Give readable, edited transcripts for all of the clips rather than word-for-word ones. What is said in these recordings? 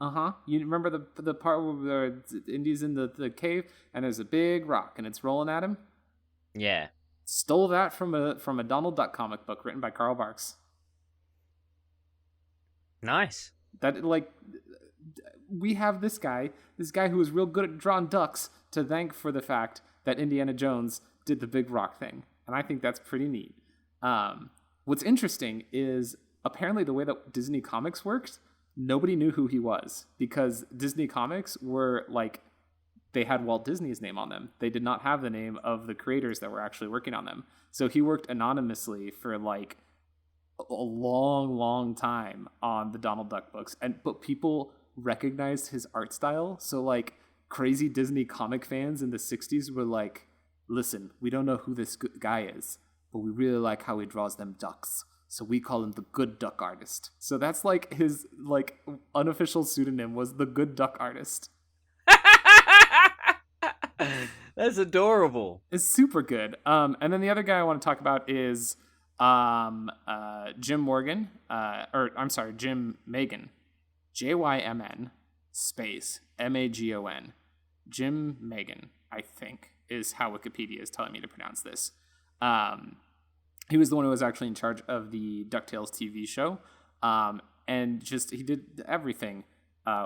You remember the part where Indy's in the cave and there's a big rock and it's rolling at him? Yeah. Stole that from a Donald Duck comic book written by Carl Barks. Nice. That, like, we have this guy who was real good at drawing ducks to thank for the fact that Indiana Jones did the big rock thing. And I think that's pretty neat. What's interesting is apparently the way that Disney Comics worked, nobody knew who he was because Disney Comics were like, they had Walt Disney's name on them. They did not have the name of the creators that were actually working on them. So he worked anonymously for like a long time on the Donald Duck books. But people recognized his art style. So like crazy Disney comic fans in the 60s were like, listen, we don't know who this guy is, but we really like how he draws them ducks. So we call him the Good Duck Artist. So that's like his like unofficial pseudonym was the Good Duck Artist. That's adorable. It's super good. And then the other guy I want to talk about is Jim Morgan. Jim Magon. JYMN space MAGON. Jim Magon, I think, is how Wikipedia is telling me to pronounce this. He was the one who was actually in charge of the DuckTales TV show. And just, he did everything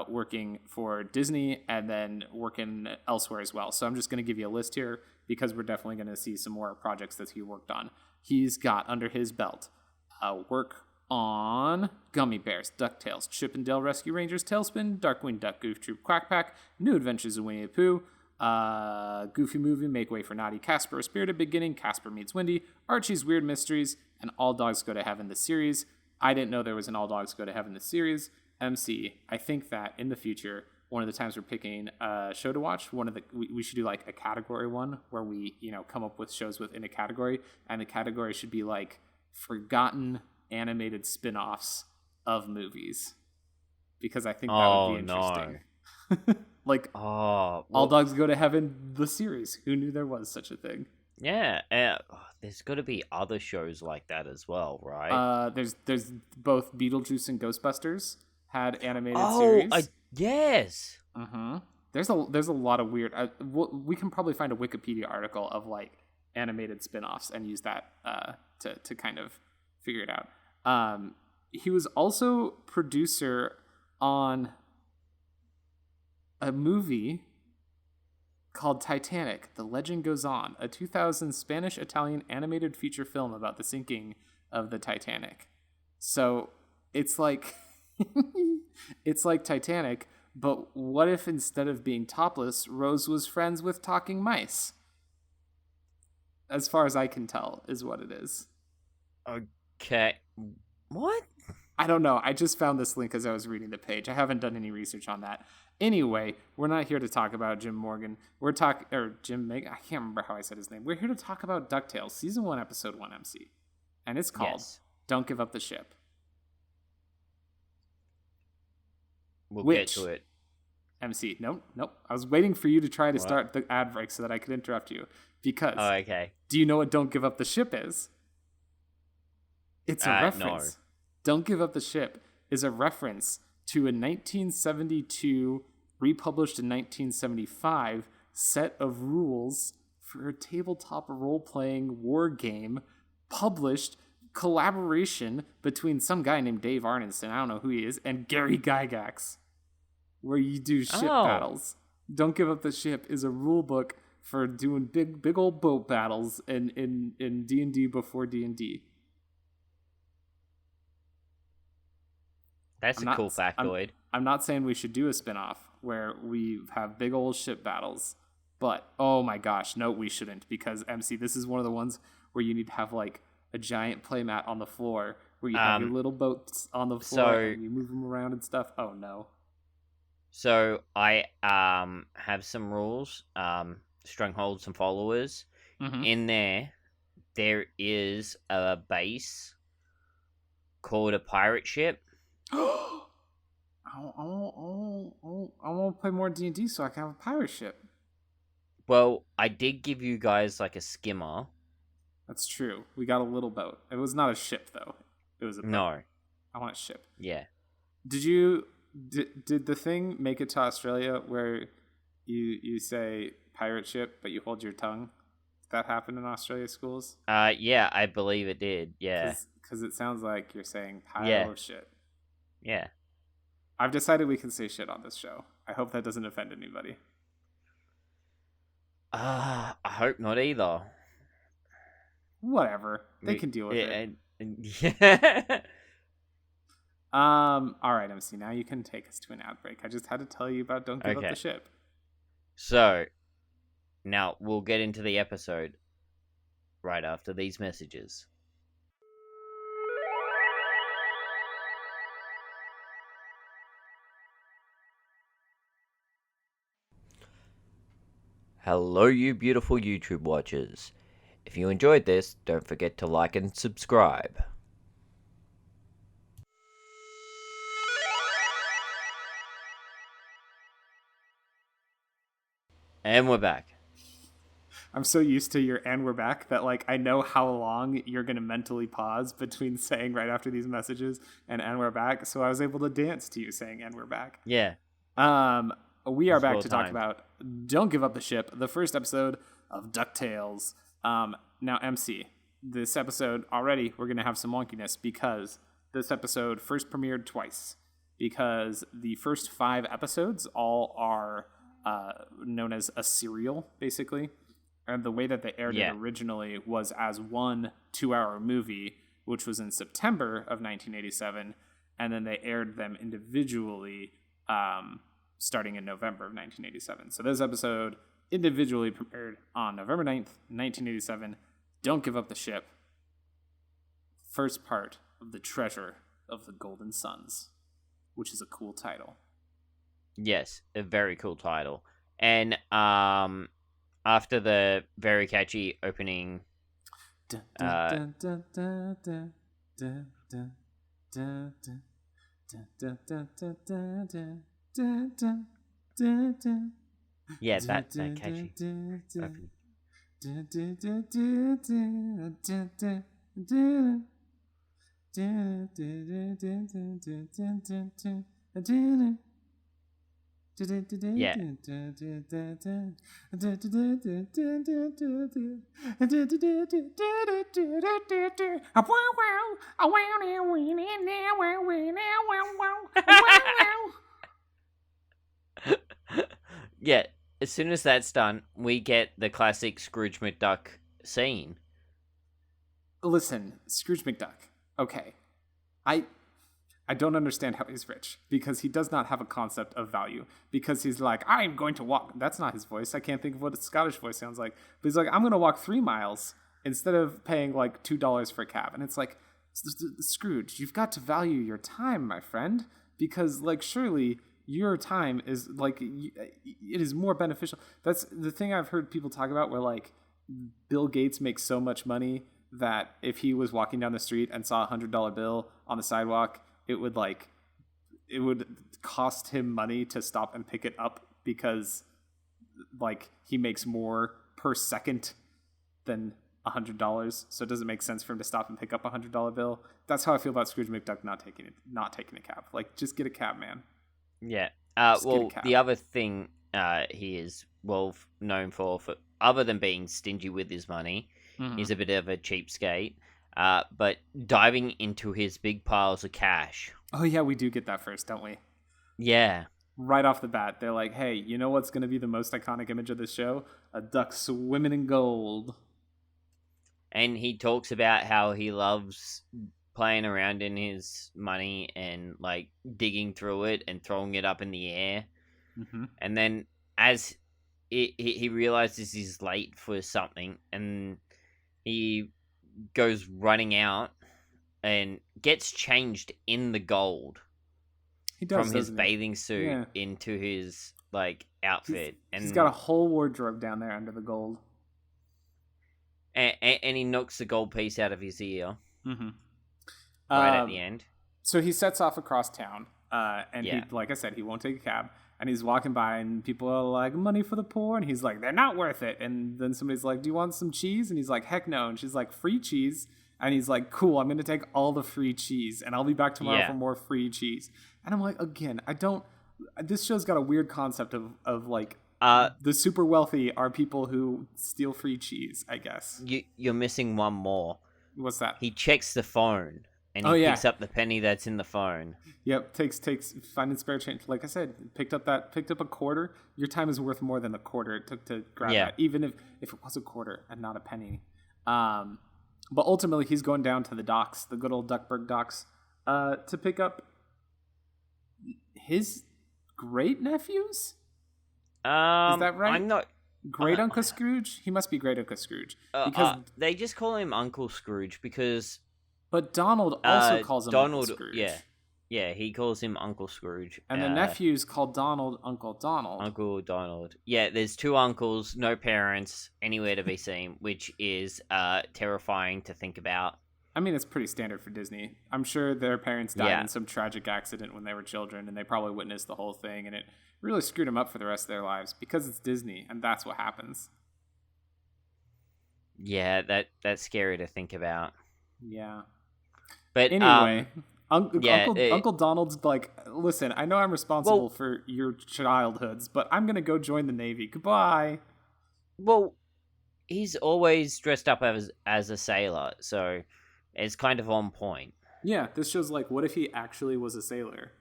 working for Disney and then working elsewhere as well. So I'm just going to give you a list here because we're definitely going to see some more projects that he worked on. He's got under his belt work on Gummy Bears, DuckTales, Chip and Dale Rescue Rangers, Tailspin, Darkwing Duck, Goof Troop, Quack Pack, New Adventures of Winnie the Pooh, Goofy Movie, Make Way for Naughty, Casper, A Spirited Beginning, Casper Meets Wendy, Archie's Weird Mysteries, and All Dogs Go to Heaven, the series. I didn't know there was an All Dogs Go to Heaven, the series. MC, I think that in the future, one of the times we're picking a show to watch, we should do like a category one where we, come up with shows within a category, and the category should be like forgotten animated spin-offs of movies. Because I think that would be interesting. No. Like, All Dogs Go to Heaven, the series. Who knew there was such a thing? Yeah, there's got to be other shows like that as well, right? There's both Beetlejuice and Ghostbusters had animated series. Yes. Mm-hmm. There's a lot of weird. We can probably find a Wikipedia article of like animated spin-offs and use that to kind of figure it out. He was also producer on a movie called Titanic, The Legend Goes On, a 2000 Spanish-Italian animated feature film about the sinking of the Titanic. So it's like it's like Titanic, but what if instead of being topless, Rose was friends with talking mice? As far as I can tell, is what it is. Okay. What? I don't know. I just found this link as I was reading the page. I haven't done any research on that. Anyway, we're not here to talk about Jim Morgan. Jim Meg. I can't remember how I said his name. We're here to talk about DuckTales, Season 1, Episode 1, MC. And it's called Don't Give Up the Ship. We'll get to it. MC, nope. I was waiting for you to try to start the ad break so that I could interrupt you. Because, okay. Do you know what Don't Give Up the Ship is? It's a reference. No. Don't Give Up the Ship is a reference to a 1972, republished in 1975, set of rules for a tabletop role-playing war game published collaboration between some guy named Dave Arneson, I don't know who he is, and Gary Gygax, where you do ship battles. Don't Give Up the Ship is a rule book for doing big old boat battles in D&D before D&D. That's a cool factoid. I'm not saying we should do a spinoff where we have big old ship battles, but oh my gosh, no, we shouldn't, because MC, this is one of the ones where you need to have like a giant playmat on the floor where you have your little boats on the floor and you move them around and stuff. Oh no. So I have some rules, strongholds and followers. Mm-hmm. In there is a base called a pirate ship. I want to play more D&D so I can have a pirate ship. Well, I did give you guys like a skimmer. That's true. We got a little boat. It was not a ship though. It was a boat. No. I want a ship. Yeah. Did you did the thing make it to Australia where you say pirate ship but you hold your tongue? Did that happen in Australia schools? Yeah, I believe it did. Yeah, because it sounds like you're saying pile of shit. Yeah. I've decided we can say shit on this show. I hope that doesn't offend anybody. I hope not either. Whatever. They can deal with it. Yeah. All right, MC. Now you can take us to an ad break. I just had to tell you about Don't Give Up the Ship. So, now we'll get into the episode right after these messages. Hello, you beautiful YouTube watchers. If you enjoyed this, don't forget to like and subscribe. And we're back. I'm so used to your "and we're back" that like I know how long you're gonna mentally pause between saying right after these messages and we're back. So I was able to dance to you saying "and we're back." Yeah. We are back to talk about Don't Give Up the Ship, the first episode of Ducktales. Now, MC, this episode already we're gonna have some wonkiness because this episode first premiered twice. Because the first 5 episodes all are known as a serial, basically. And the way that they aired it originally was as one 2-hour movie, which was in September of 1987, and then they aired them individually starting in November of 1987. So this episode individually premiered on November 9th, 1987. Don't Give Up the Ship. First part of The Treasure of the Golden Suns, which is a cool title. Yes, a very cool title. And after the very catchy opening yeah, that catchy opening. Yeah. Yeah, as soon as that's done, we get the classic Scrooge McDuck scene. Listen, Scrooge McDuck. Okay. I don't understand how he's rich, because he does not have a concept of value, because he's like, I'm going to walk. That's not his voice. I can't think of what a Scottish voice sounds like. But he's like, I'm going to walk 3 miles instead of paying like $2 for a cab. And it's like, Scrooge, you've got to value your time, my friend, because like surely your time is like, it is more beneficial. That's the thing I've heard people talk about, where like Bill Gates makes so much money that if he was walking down the street and saw a $100 bill on the sidewalk, it would cost him money to stop and pick it up, because like he makes more per second than $100. So it doesn't make sense for him to stop and pick up a $100 bill. That's how I feel about Scrooge McDuck not taking a cab. Like, just get a cab, man. Yeah. Well, the other thing he is well known for other than being stingy with his money, he's a bit of a cheapskate. But diving into his big piles of cash. Oh yeah, we do get that first, don't we? Yeah. Right off the bat, they're like, hey, you know what's going to be the most iconic image of this show? A duck swimming in gold. And he talks about how he loves playing around in his money and like digging through it and throwing it up in the air. Mm-hmm. And then as he realizes he's late for something, and he goes running out and gets changed in the gold. He does, from his bathing suit into his like outfit. He's got a whole wardrobe down there under the gold. And he knocks the gold piece out of his ear. Mm-hmm. Right at the end. So he sets off across town. And he, like I said, he won't take a cab. And he's walking by, and people are like, money for the poor. And he's like, they're not worth it. And then somebody's like, do you want some cheese? And he's like, heck no. And she's like, free cheese. And he's like, cool, I'm going to take all the free cheese and I'll be back tomorrow for more free cheese. And I'm like, again, this show's got a weird concept of like, the super wealthy are people who steal free cheese, I guess. You're missing one more. What's that? He checks the phone and he picks up the penny that's in the phone. Yep, takes finding spare change. Like I said, picked up a quarter. Your time is worth more than the quarter it took to grab that, even if it was a quarter and not a penny. But ultimately, he's going down to the docks, the good old Duckberg docks, to pick up his great nephews. Is that right? I'm not. Great Uncle Scrooge? He must be Great Uncle Scrooge because they just call him Uncle Scrooge because. But Donald also calls him Uncle Scrooge. Yeah, he calls him Uncle Scrooge. And the nephews call Donald Uncle Donald. Uncle Donald. Yeah, there's two uncles, no parents, anywhere to be seen, which is terrifying to think about. I mean, it's pretty standard for Disney. I'm sure their parents died in some tragic accident when they were children, and they probably witnessed the whole thing, and it really screwed them up for the rest of their lives because it's Disney, and that's what happens. Yeah, that's scary to think about. Yeah. But anyway... Uncle Donald's like, listen, I know I'm responsible for your childhoods, but I'm going to go join the Navy. Goodbye. Well, he's always dressed up as a sailor, so it's kind of on point. Yeah, this show's like, what if he actually was a sailor?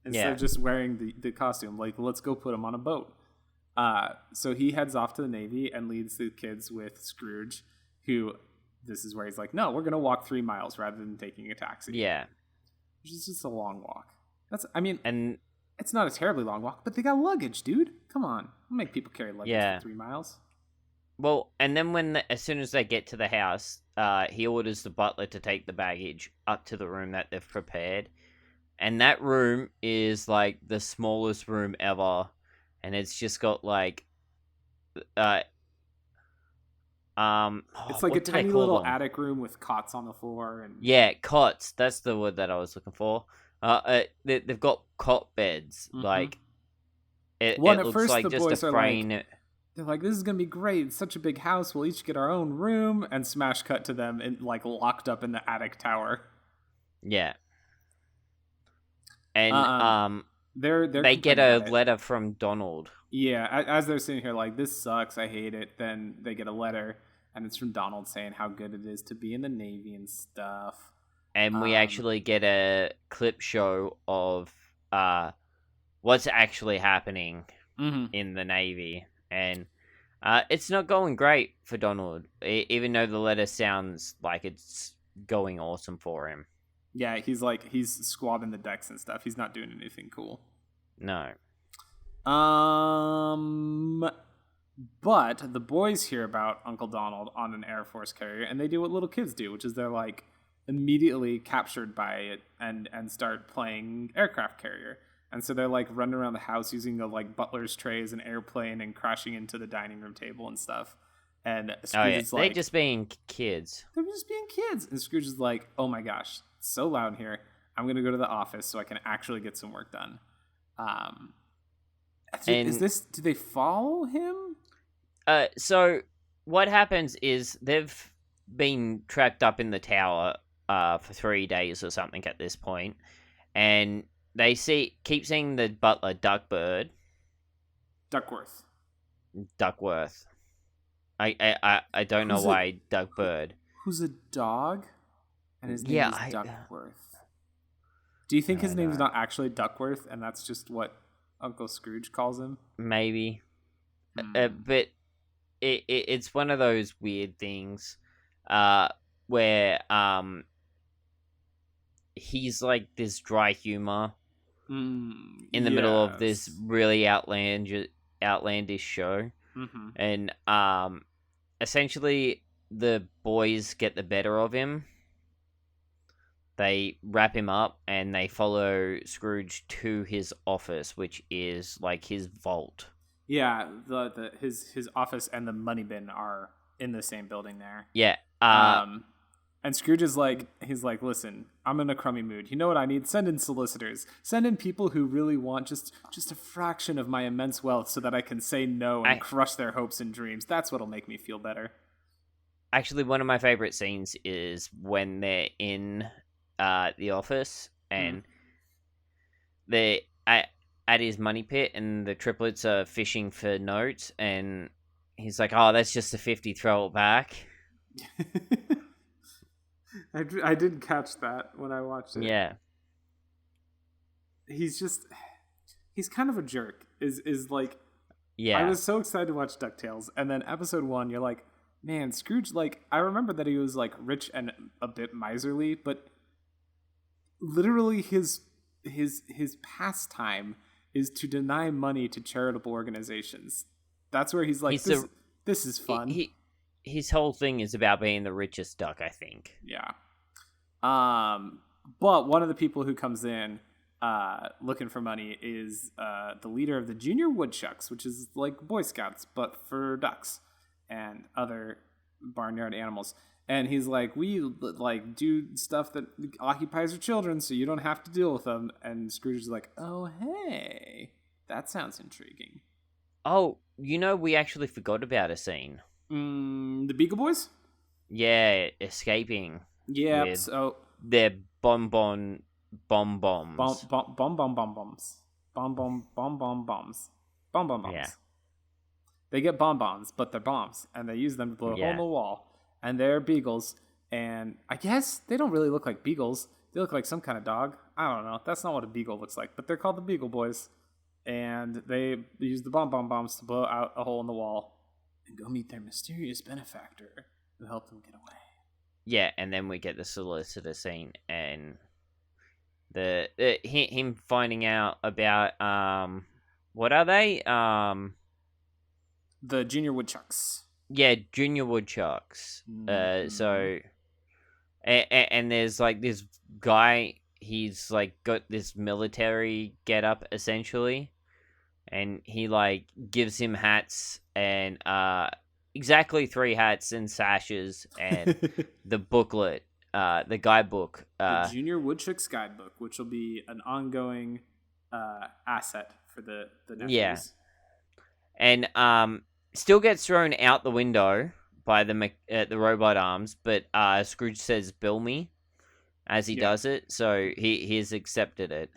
Instead of just wearing the costume, like, let's go put him on a boat. So he heads off to the Navy and leads the kids with Scrooge, who, this is where he's like, no, we're going to walk 3 miles rather than taking a taxi. Yeah. Which is just a long walk. And it's not a terribly long walk, but they got luggage, dude. Come on. Don't make people carry luggage for 3 miles. Well, and then as soon as they get to the house, he orders the butler to take the baggage up to the room that they've prepared. And that room is like the smallest room ever. And it's just got like it's like a tiny little attic room with cots on the floor and cots. That's the word that I was looking for. They've got cot beds. Mm-hmm. Like it looks like just a frame. They're like, this is gonna be great. It's such a big house. We'll each get our own room. And smash cut to them and like locked up in the attic tower. Yeah. And they get a letter from Donald. Yeah, as they're sitting here like, this sucks, I hate it. Then they get a letter, and it's from Donald saying how good it is to be in the Navy and stuff. And we actually get a clip show of what's actually happening in the Navy. And it's not going great for Donald, even though the letter sounds like it's going awesome for him. Yeah, he's squabbing the decks and stuff. He's not doing anything cool. No. But the boys hear about Uncle Donald on an Air Force carrier, and they do what little kids do, which is they're like immediately captured by it and start playing aircraft carrier. And so they're like running around the house using the like butler's tray as an airplane and crashing into the dining room table and stuff. And Scrooge is like, they're just being kids. They're just being kids. And Scrooge is like, oh my gosh, it's so loud in here. I'm going to go to the office so I can actually get some work done. Do they follow him? So what happens is they've been trapped up in the tower for 3 days or something at this point, and they keep seeing the butler Duckberg. Duckworth. I don't know why Duckberg. Who's a dog, and his name is Duckworth. Do you think his name's not actually Duckworth, and that's just what Uncle Scrooge calls him? Maybe. But it's one of those weird things where he's like this dry humor in the middle of this really outlandish show. Mm-hmm. And essentially the boys get the better of him. They wrap him up and they follow Scrooge to his office, which is like his vault. Yeah, his office and the money bin are in the same building there. Yeah. And Scrooge is like, he's like, listen, I'm in a crummy mood. You know what I need? Send in solicitors. Send in people who really want just a fraction of my immense wealth so that I can say no and crush their hopes and dreams. That's what'll make me feel better. actually, one of my favorite scenes is when they're in the office and they're at his money pit, and the triplets are fishing for notes, and he's like, "Oh, that's just a 50. Throw it back." I did catch that when I watched it. Yeah. He's kind of a jerk. Is like, Yeah. I was so excited to watch DuckTales, and then episode 1, you're like, man, Scrooge, like, I remember that he was like rich and a bit miserly, but literally his pastime is to deny money to charitable organizations. That's where he's like, this is fun. His whole thing is about being the richest duck, I think. Yeah. But one of the people who comes in looking for money is the leader of the Junior Woodchucks, which is like Boy Scouts, but for ducks and other barnyard animals. And he's like, we like do stuff that occupies our children, so you don't have to deal with them. And Scrooge is like, oh, hey, that sounds intriguing. Oh, we actually forgot about a scene. The Beagle Boys? Yeah, escaping. Yeah, so their bombs. Bombs. Yeah. They get bonbons, but they're bombs, and they use them to blow a hole in the wall. And they're beagles, and I guess they don't really look like beagles. They look like some kind of dog. I don't know. That's not what a beagle looks like, but they're called the Beagle Boys. And they use the bombs to blow out a hole in the wall and go meet their mysterious benefactor who helped them get away. Yeah, and then we get the solicitor scene, and him finding out about what are they? The Junior Woodchucks. Yeah, Junior Woodchucks. So, and there's like this guy. He's like got this military getup essentially, and he like gives him hats and exactly 3 hats and sashes and the booklet, the guidebook, the Junior Woodchucks guidebook, which will be an ongoing asset for the nephews. Yeah, and still gets thrown out the window by the robot arms, but Scrooge says, "Bill me," as he does it, so he has accepted it.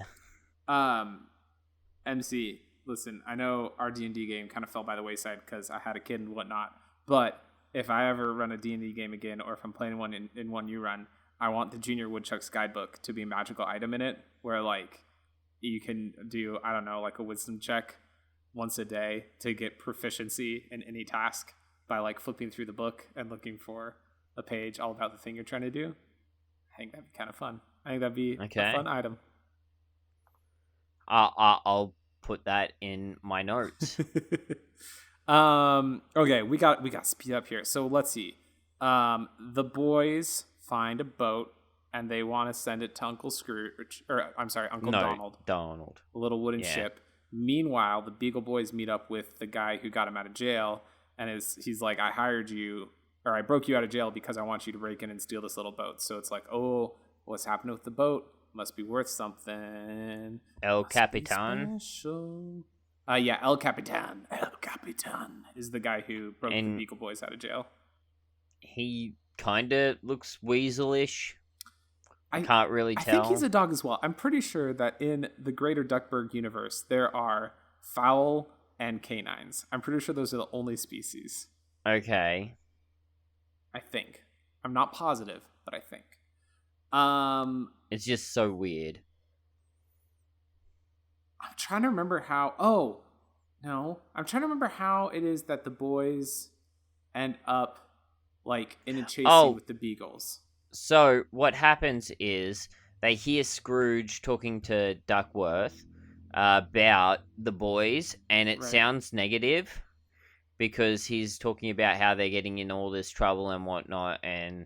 MC, listen, I know our D&D game kind of fell by the wayside because I had a kid and whatnot, but if I ever run a D&D game again, or if I'm playing one in one you run, I want the Junior Woodchucks guidebook to be a magical item in it, where like you can do, I don't know, like a wisdom check once a day to get proficiency in any task by like flipping through the book and looking for a page all about the thing you're trying to do. I think that'd be kind of fun. I think that'd be a fun item. I'll put that in my notes. Okay, we got to speed up here. So let's see. The boys find a boat and they want to send it to Uncle Scrooge, or I'm sorry, Uncle Donald. A little wooden ship. Meanwhile, the Beagle Boys meet up with the guy who got him out of jail, and he's like, I hired you, or I broke you out of jail because I want you to break in and steal this little boat. So it's like, oh, what's happening with the boat? Must be worth something. El Capitan. Yeah, El Capitan. El Capitan is the guy who broke the Beagle Boys out of jail. He kind of looks weaselish. I can't really tell. I think he's a dog as well. I'm pretty sure that in the greater Duckberg universe, there are fowl and canines. I'm pretty sure those are the only species. Okay. I think. I'm not positive, but I think. It's just so weird. I'm trying to remember how... Oh, no. I'm trying to remember how it is that the boys end up, like, in a chase scene with the beagles. So, what happens is they hear Scrooge talking to Duckworth about the boys, and it sounds negative because he's talking about how they're getting in all this trouble and whatnot, and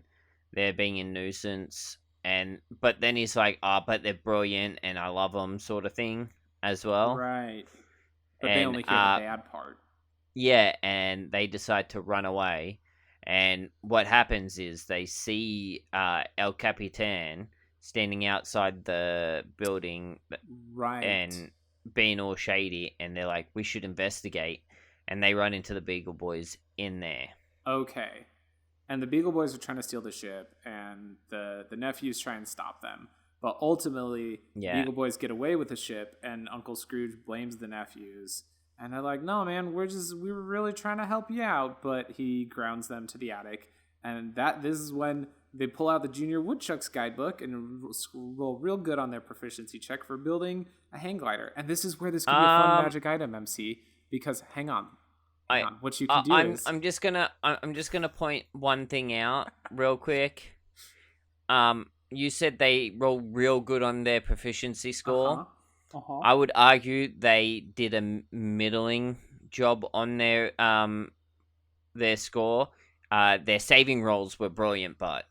they're being a nuisance. But then he's like, but they're brilliant, and I love them, sort of thing, as well. Right. But they only hear the bad part. Yeah, and they decide to run away. And what happens is they see El Capitan standing outside the building, and being all shady, and they're like, we should investigate. And they run into the Beagle Boys in there. Okay. And the Beagle Boys are trying to steal the ship, and the nephews try and stop them. But ultimately, Beagle Boys get away with the ship, and Uncle Scrooge blames the nephews. And they're like, no, man, we were really trying to help you out. But he grounds them to the attic. And this is when they pull out the Junior Woodchucks guidebook and roll real good on their proficiency check for building a hang glider. And this is where this can be a fun magic item, MC. Because, hang on. What you can do is... I'm just gonna point one thing out real quick. You said they roll real good on their proficiency score. I would argue they did a middling job on their score. Their saving rolls were brilliant, but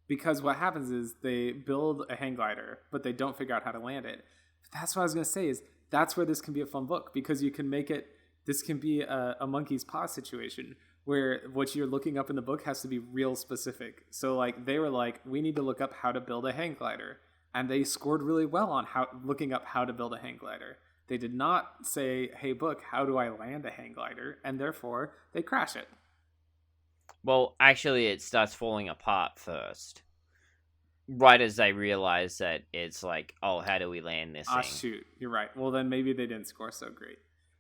because what happens is they build a hang glider, but they don't figure out how to land it. But that's what I was gonna say is that's where this can be a fun book, because you can make it. This can be a monkey's paw situation where what you're looking up in the book has to be real specific. So like they were like, we need to look up how to build a hang glider. And they scored really well on looking up how to build a hang glider. They did not say, hey book, how do I land a hang glider? And therefore they crash it. Well, actually it starts falling apart first. Right as they realize that it's like, oh, how do we land this thing? Shoot, you're right. Well then maybe they didn't score so great.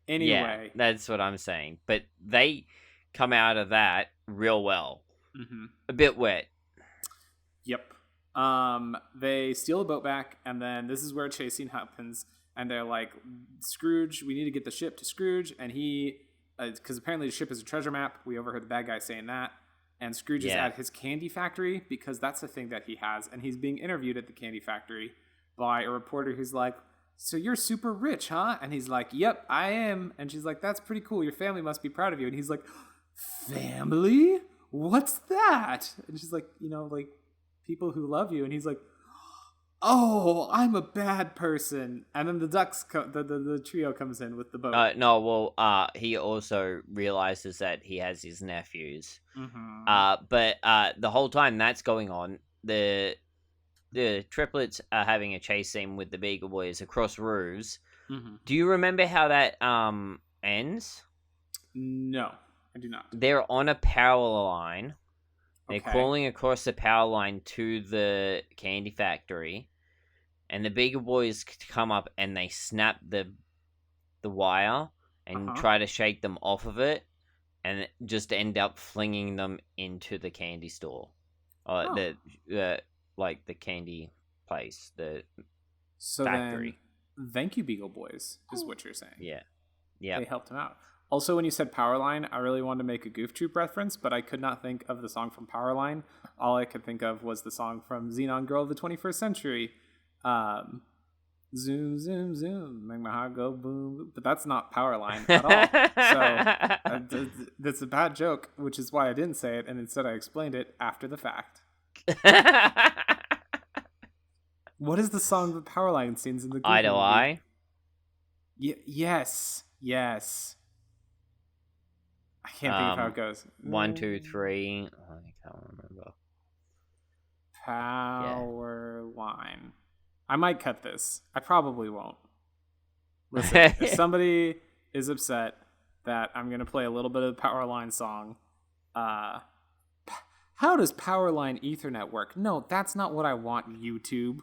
Anyway. Yeah, that's what I'm saying. But they come out of that real well. Mm-hmm. A bit wet. Yep. They steal the boat back, and then this is where a chase scene happens. And they're like, Scrooge, we need to get the ship to Scrooge. And he, because apparently the ship is a treasure map. We overheard the bad guy saying that. And Scrooge is at his candy factory, because that's the thing that he has. And he's being interviewed at the candy factory by a reporter who's like, so you're super rich, huh? And he's like, yep, I am. And she's like, that's pretty cool. Your family must be proud of you. And he's like, family? What's that? And she's like, like people who love you. And he's like, oh, I'm a bad person. And then the ducks, the trio comes in with the boat. He also realizes that he has his nephews. Mm-hmm. But the whole time that's going on, the triplets are having a chase scene with the Beagle Boys across roofs. Mm-hmm. Do you remember how that ends? No, I do not. They're on a power line. They're Okay. crawling across the power line to the candy factory. And the Beagle Boys come up and they snap the wire and try to shake them off of it. And just end up flinging them into the candy store. The candy place, the factory. Then, thank you, Beagle Boys, is what you're saying. Yeah. They helped him out. Also, when you said Powerline, I really wanted to make a Goof Troop reference, but I could not think of the song from Powerline. All I could think of was the song from Xenon Girl of the 21st Century. Zoom, zoom, zoom, make my heart go boom. But that's not Powerline at all. So that's a bad joke, which is why I didn't say it, and instead I explained it after the fact. What is the song that Powerline sings in the Eye to Eye? Yes. I can't think of how it goes. 1, 2, 3. I can't remember. Powerline. I might cut this. I probably won't. Listen, if somebody is upset that I'm going to play a little bit of the Powerline song, how does Powerline Ethernet work? No, that's not what I want, YouTube.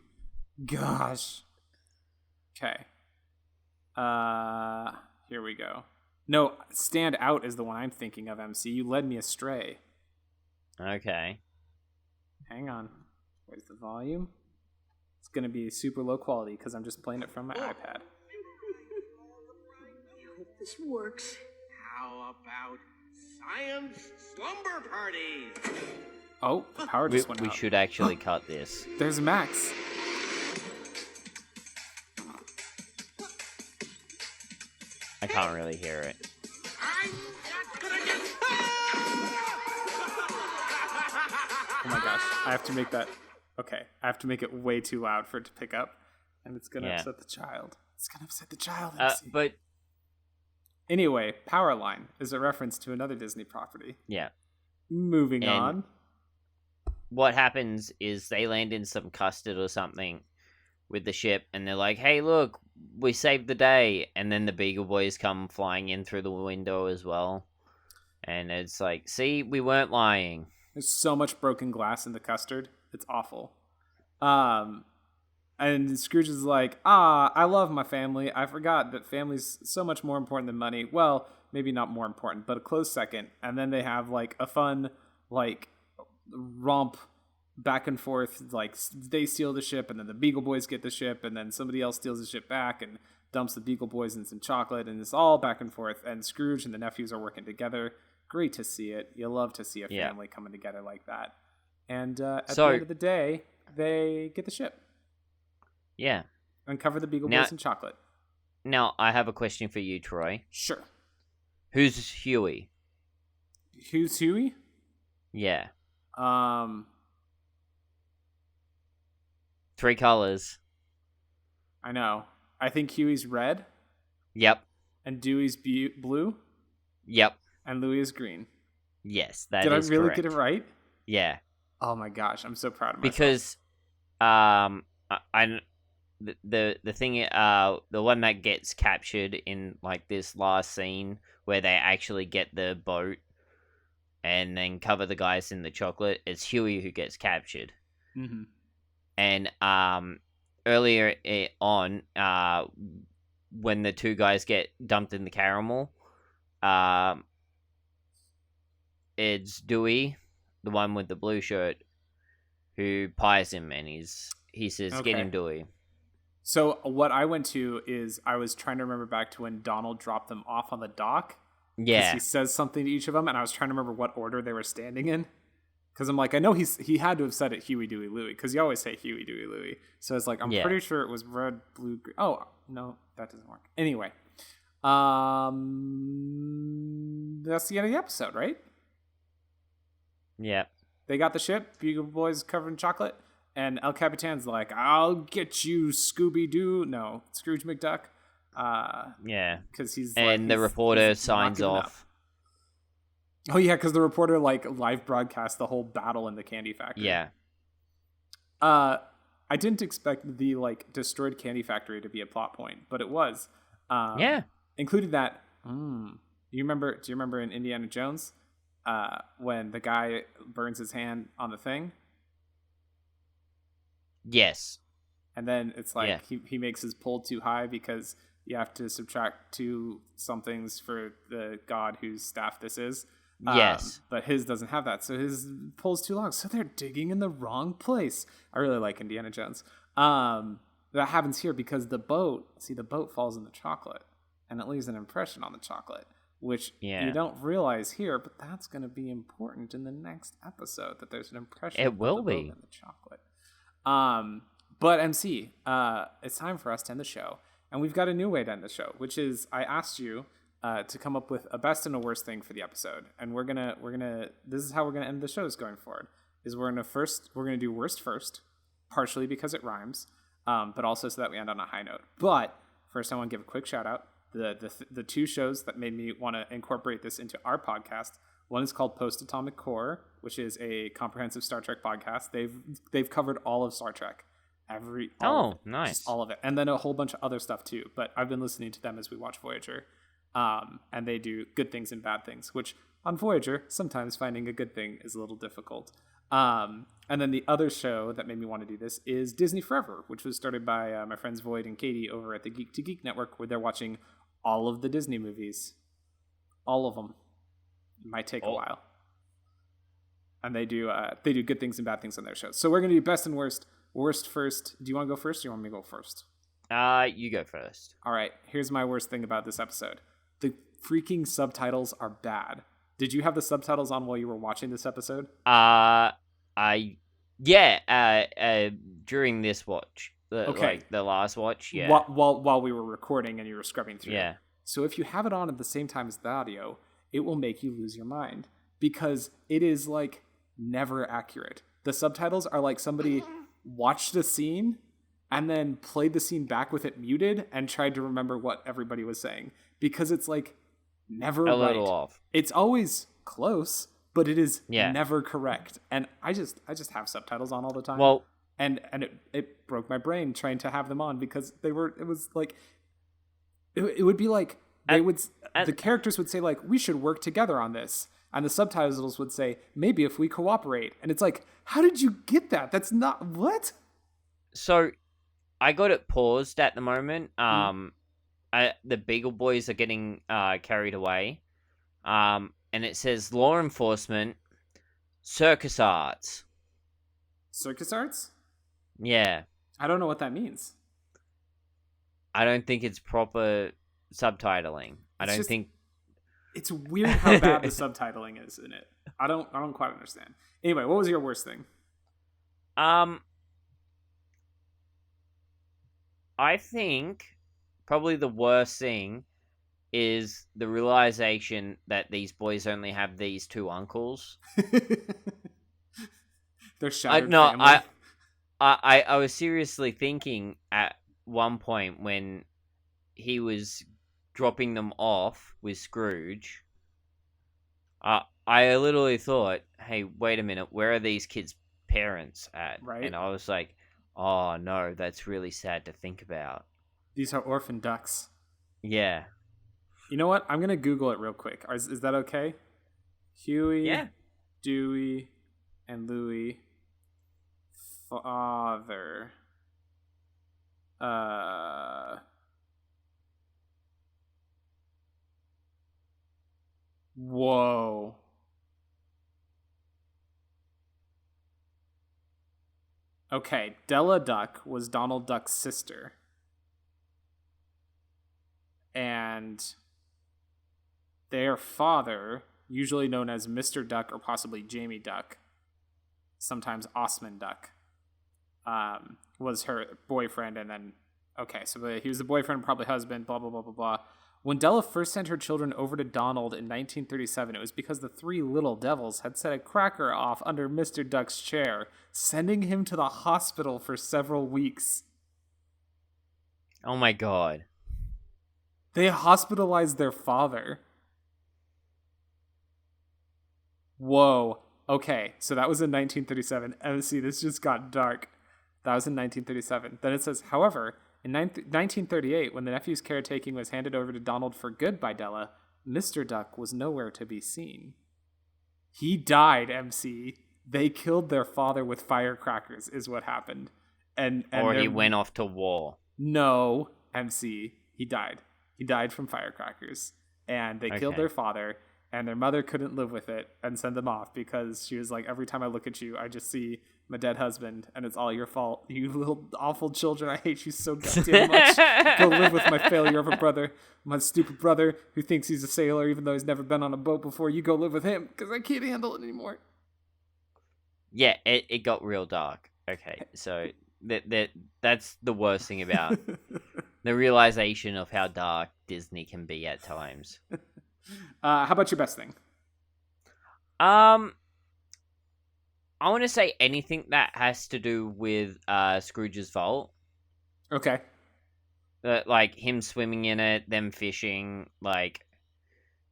Gosh. Okay. Here we go. No, Stand Out is the one I'm thinking of, MC. You led me astray. Okay. Hang on. Where's the volume? It's going to be super low quality because I'm just playing it from my iPad. I hope this works. How about science slumber party? Oh, the power just went out. We should actually cut this. There's Max. I can't really hear it. I'm not gonna get... Oh my gosh, I have to make that... Okay, I have to make it way too loud for it to pick up, and it's going to upset the child. It's going to upset the child, MC. But... Anyway, Powerline is a reference to another Disney property. Yeah. Moving on. What happens is they land in some custard or something with the ship, and they're like, hey, look, we saved the day. And then the Beagle Boys come flying in through the window as well. And it's like, see, we weren't lying. There's so much broken glass in the custard. It's awful. And Scrooge is like, I love my family. I forgot that family's so much more important than money. Well, maybe not more important, but a close second. And then they have like a fun like romp back and forth. Like they steal the ship, and then the Beagle Boys get the ship, and then somebody else steals the ship back and dumps the Beagle Boys in some chocolate, and it's all back and forth. And Scrooge and the nephews are working together. Great to see it. You love to see a family coming together like that. And at the end of the day, they get the ship. Yeah. And cover the Beagle Boys in chocolate. Now, I have a question for you, Troy. Sure. Who's Huey? Who's Huey? Yeah. 3 colors. I know. I think Huey's red. Yep. And Dewey's blue. Yep. And Louie is green. Yes, that is correct. Did I really correct. get it right? Yeah. Oh my gosh, I'm so proud of myself. Because, the thing, the one that gets captured in like this last scene where they actually get the boat and then cover the guys in the chocolate, it's Huey who gets captured. Mm-hmm. And earlier on, when the 2 guys get dumped in the caramel, it's Dewey, the one with the blue shirt, who pies him, and he says, "Get him, Dewey." So what I went to is I was trying to remember back to when Donald dropped them off on the dock. Yeah, he says something to each of them, and I was trying to remember what order they were standing in. Because I'm like, I know he had to have said it Huey, Dewey, Louie, because you always say Huey, Dewey, Louie. So it's like, I'm pretty sure it was red, blue, green. Oh, no, that doesn't work. Anyway. That's the end of the episode, right? Yeah. They got the ship, Beagle Boys covered in chocolate, and El Capitan's like, I'll get you, Scooby-Doo. No, Scrooge McDuck. Yeah. Because he's the reporter signs off. Oh yeah, because the reporter like live broadcast the whole battle in the candy factory. Yeah. I didn't expect the like destroyed candy factory to be a plot point, but it was. Yeah. Included that. Do you remember in Indiana Jones, when the guy burns his hand on the thing? Yes. And then it's like he makes his pull too high because you have to subtract 2 somethings for the god whose staff this is. Yes. But his doesn't have that, so his pull's too long. So they're digging in the wrong place. I really like Indiana Jones. That happens here because the boat falls in the chocolate, and it leaves an impression on the chocolate, which you don't realize here, but that's going to be important in the next episode, that there's an impression of the boat in the chocolate. But MC, it's time for us to end the show. And we've got a new way to end the show, which is I asked you to come up with a best and a worst thing for the episode, and we're gonna this is how we're gonna end the shows going forward. Is we're gonna do worst first, partially because it rhymes, but also so that we end on a high note. But first, I want to give a quick shout out the 2 shows that made me want to incorporate this into our podcast. One is called Post Atomic Core, which is a comprehensive Star Trek podcast. They've covered all of Star Trek. Nice. All of it. And then a whole bunch of other stuff too. But I've been listening to them as we watch Voyager. And they do good things and bad things, which on Voyager, sometimes finding a good thing is a little difficult. And then the other show that made me want to do this is Disney Forever, which was started by my friends Void and Katie over at the Geek to Geek Network, where they're watching all of the Disney movies. All of them. It might take a while. And they do good things and bad things on their shows. So we're going to do best and worst. Worst first. Do you want to go first, or do you want me to go first? You go first. All right. Here's my worst thing about this episode. The freaking subtitles are bad. Did you have the subtitles on while you were watching this episode? During this watch. The last watch, yeah. While we were recording and you were scrubbing through. Yeah. So if you have it on at the same time as the audio, it will make you lose your mind because it is like never accurate. The subtitles are like somebody watched a scene and then played the scene back with it muted and tried to remember what everybody was saying, because it's like never a right. little off. It's always close, but it is never correct. And I just have subtitles on all the time. Well, and it broke my brain trying to have them on because it was like it would be like the characters would say like, we should work together on this, And the subtitles would say, maybe if we cooperate. And it's like, how did you get that? That's not... What? So, I got it paused at the moment. The Beagle Boys are getting carried away. And it says, law enforcement, circus arts. Circus arts? Yeah. I don't know what that means. I don't think it's proper subtitling. It's weird how bad the subtitling is in it. I don't quite understand. Anyway, what was your worst thing? I think probably the worst thing is the realization that these boys only have these two uncles. They're shattered family. I was seriously thinking at one point when he was dropping them off with Scrooge, I literally thought, hey, wait a minute, where are these kids' parents at? Right. And I was like, oh no, that's really sad to think about. These are orphan ducks. Yeah. You know what? I'm going to Google it real quick. Is that okay? Huey, Dewey, and Louie. Father. Whoa. Okay, Della Duck was Donald Duck's sister. And their father, usually known as Mr. Duck or possibly Jamie Duck, sometimes Osman Duck, was her boyfriend. And then, okay, so he was the boyfriend, probably husband, blah, blah, blah, blah, blah. When Della first sent her children over to Donald in 1937, it was because the three little devils had set a cracker off under Mr. Duck's chair, sending him to the hospital for several weeks. Oh my god. They hospitalized their father. Whoa. Okay, so that was in 1937. And see, this just got dark. That was in 1937. Then it says, however, in 1938, when the nephew's caretaking was handed over to Donald for good by Della, Mr. Duck was nowhere to be seen. He died, MC. They killed their father with firecrackers, is what happened. Or he went off to war. No, MC. He died. He died from firecrackers. And they killed their father, and their mother couldn't live with it and send them off because she was like, every time I look at you, I just see my dead husband, and it's all your fault. You little awful children. I hate you so goddamn much. Go live with my failure of a brother, my stupid brother who thinks he's a sailor even though he's never been on a boat before. You go live with him because I can't handle it anymore. Yeah, it got real dark. Okay, so that's the worst thing about the realization of how dark Disney can be at times. How about your best thing? I want to say anything that has to do with Scrooge's vault. Okay. Like him swimming in it, them fishing, like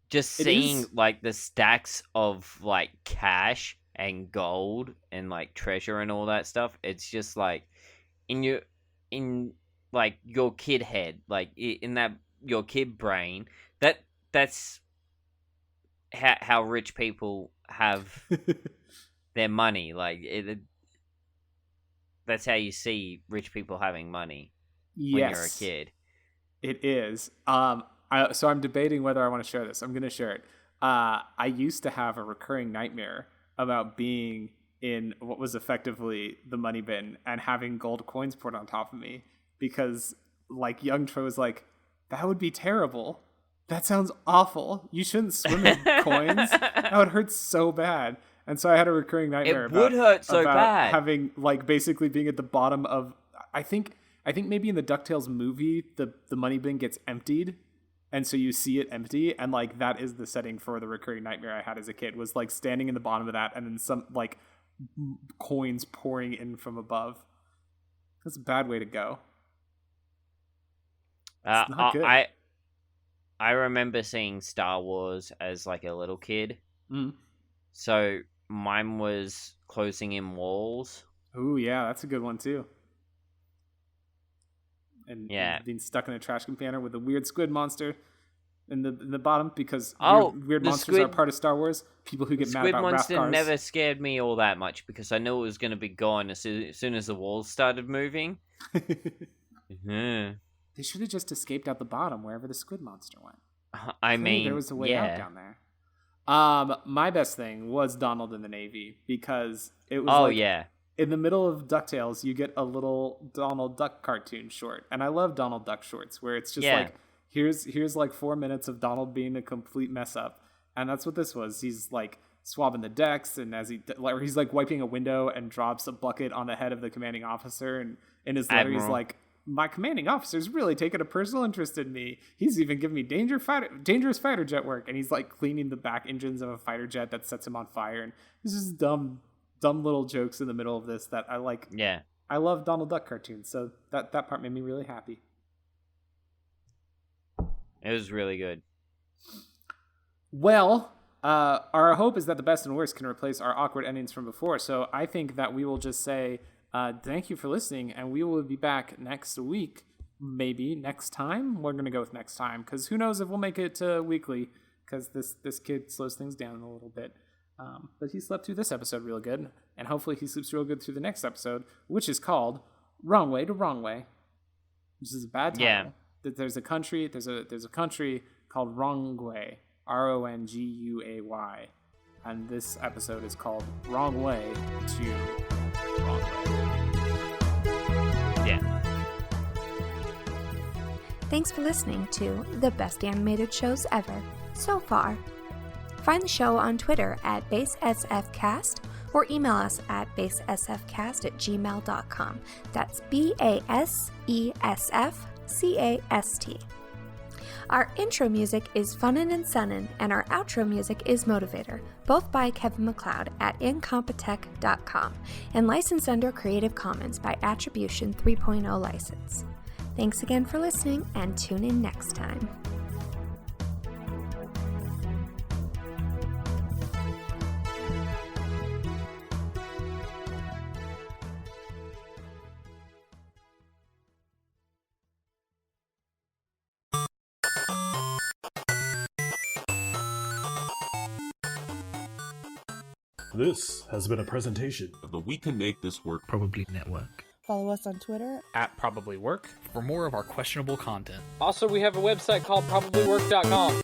just seeing like the stacks of like cash and gold and like treasure and all that stuff. It's just like in like your kid head, like in that your kid brain. That's how rich people have their money. Like that's how you see rich people having money when you're a kid. It is. So I'm debating whether I want to share this. I'm going to share it. I used to have a recurring nightmare about being in what was effectively the money bin and having gold coins poured on top of me because, like, young Troy was like, that would be terrible. That sounds awful. You shouldn't swim in coins. That would hurt so bad. And so I had a recurring nightmare about having, like, basically being at the bottom of, I think maybe in the Ducktales movie, the money bin gets emptied. And so you see it empty. And, like, that is the setting for the recurring nightmare I had as a kid, was, like, standing in the bottom of that and then some, like, coins pouring in from above. That's a bad way to go. It's not good. I remember seeing Star Wars as, like, a little kid. Mm. So mine was closing in walls. Ooh, yeah, that's a good one, too. And being stuck in a trash container with a weird squid monster. in the bottom because weird the monsters are part of Star Wars. People who get mad Squid about monster Rathgars. never scared me all that much because I knew it was going to be gone as soon as the walls started moving. They should have just escaped out the bottom wherever the squid monster went. I mean, there was a way out down there. My best thing was Donald in the Navy because it was in the middle of DuckTales, you get a little Donald Duck cartoon short. And I love Donald Duck shorts where it's just like, here's like 4 minutes of Donald being a complete mess up. And that's what this was. He's like swabbing the decks, and as he's like wiping a window and drops a bucket on the head of the commanding officer. And in his letter, he's like, my commanding officer's really taken a personal interest in me. He's even given me dangerous fighter jet work. And he's like cleaning the back engines of a fighter jet that sets him on fire. And this is dumb little jokes in the middle of this that I like. Yeah. I love Donald Duck cartoons. So that part made me really happy. It was really good. Well, our hope is that the best and worst can replace our awkward endings from before. So I think that we will just say, thank you for listening, and we will be back next week. Maybe next time. We're going to go with next time, because who knows if we'll make it to weekly, because this kid slows things down a little bit. But he slept through this episode real good, and hopefully he sleeps real good through the next episode, which is called Wrong Way to Wrong Way. This is a bad title. Yeah. There's a country called Wrongway, Ronguay, and this episode is called Wrong Way to Wrong Way. Yeah. Thanks for listening to the best animated shows ever so far. Find the show on Twitter at BaseSFcast or email us at basesfcast@gmail.com. That's BASESFCAST. Our intro music is Funnin' and Sunnin', and our outro music is Motivator, both by Kevin MacLeod at incompetech.com, and licensed under Creative Commons by Attribution 3.0 license. Thanks again for listening, and tune in next time. This has been a presentation of the We Can Make This Work Probably Network. Follow us on Twitter at Probably Work for more of our questionable content. Also, we have a website called probablywork.com.